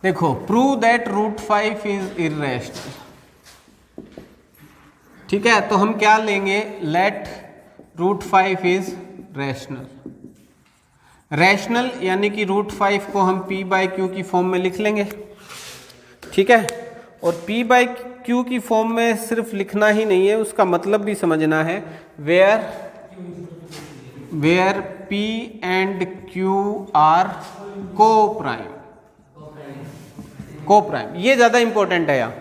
देखो, prove that root 5 is irrational. ठीक है, तो हम क्या लेंगे, let root 5 is rational. Rational यानी कि रूट 5 को हम p बाई क्यू की फॉर्म में लिख लेंगे। ठीक है, और p बाई क्यू की फॉर्म में सिर्फ लिखना ही नहीं है, उसका मतलब भी समझना है। Where p and q are को प्राइम, ये ज्यादा इंपॉर्टेंट है यार।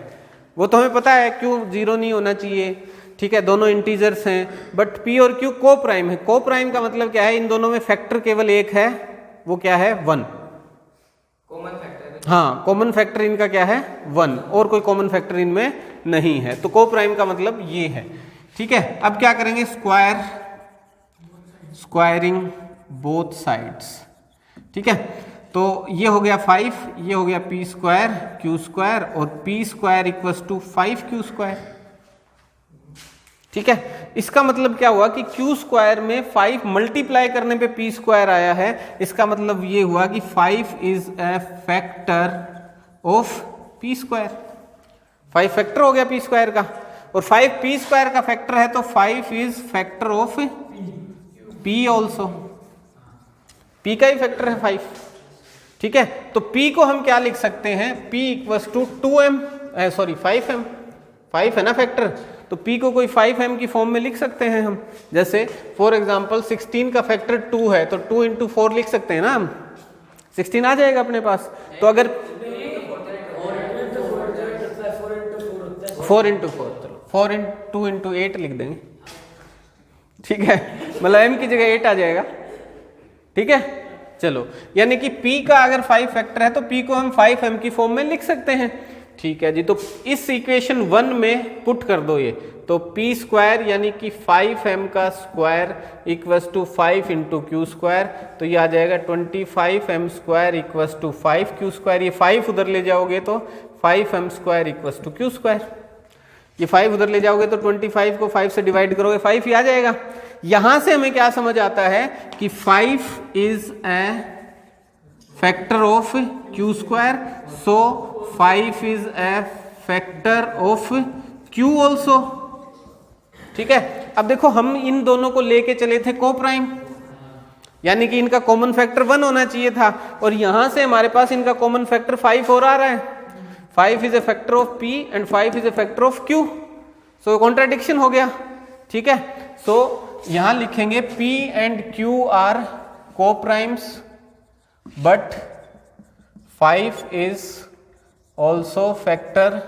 वो तो हमें पता है क्यों जीरो नहीं होना चाहिए, ठीक है, दोनों इंटीजर्स हैं, बट p और q को प्राइम है। को प्राइम का मतलब क्या है, इन दोनों में फैक्टर केवल एक है, वो क्या है, 1। कॉमन फैक्टर, हाँ, कॉमन फैक्टर इनका क्या है, 1, और कोई कॉमन फैक्टर इनमें नहीं है। तो को प्राइम का मतलब ये है। ठीक है, अब क्या करेंगे, स्क्वायरिंग बोथ साइड्स। ठीक है, तो ये हो गया 5, ये हो गया p स्क्वायर q स्क्वायर, और p square equals to 5q square. ठीक है, इसका मतलब क्या हुआ कि q स्क्वायर में 5 मल्टीप्लाई करने पे p स्क्वायर आया है। इसका मतलब ये हुआ कि 5 is a factor of p square. 5 factor हो गया p स्क्वायर का, और 5 p स्क्वायर का फैक्टर है, तो 5 is factor of p also. p का ही फैक्टर है 5। ठीक है, तो p को हम क्या लिख सकते हैं, p equals to 2m, sorry 5m, 5 है ना फैक्टर, तो p को कोई 5m की फॉर्म में लिख सकते हैं हम। जैसे फॉर एग्जांपल 16 का फैक्टर 2 है, तो 2 इंटू 4 लिख सकते हैं ना हम, 16 आ जाएगा अपने पास। तो अगर 4 इंटू 4, चलो 4 2 इंटू 8 लिख देंगे। ठीक है, मतलब m की जगह 8 आ जाएगा। ठीक है, चलो, यानी कि p का अगर 5 फैक्टर है तो p को हम 5m की फॉर्म में लिख सकते हैं। ठीक है जी, तो इस इक्वेशन 1 में पुट कर दो ये, तो p स्क्वायर यानी कि 5m का square equals to 5 into q square, तो ये आ जाएगा 25m square equals to 5q square. ये 5 उधर ले जाओगे तो 5m square equals to q square. ये 5 उधर ले जाओगे तो 25 को 5 से डिवाइड करोगे 5 ही आ जाएगा। यहां से हमें क्या समझ आता है कि 5 is a factor of q square, so 5 is a factor of q also. ठीक है, अब देखो हम इन दोनों को लेके चले थे को प्राइम, यानी कि इनका कॉमन फैक्टर 1 होना चाहिए था, और यहां से हमारे पास इनका कॉमन फैक्टर 5 और आ रहा है। 5 is a factor of p and 5 is a factor of q, so contradiction हो गया। ठीक है, सो यहां लिखेंगे p एंड q आर को primes, but 5 is also factor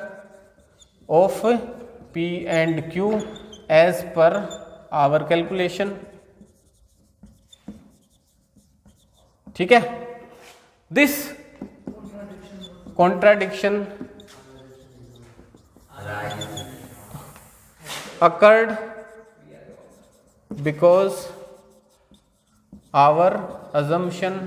of p and q as per our calculation. ठीक है, this contradiction occurred because our assumption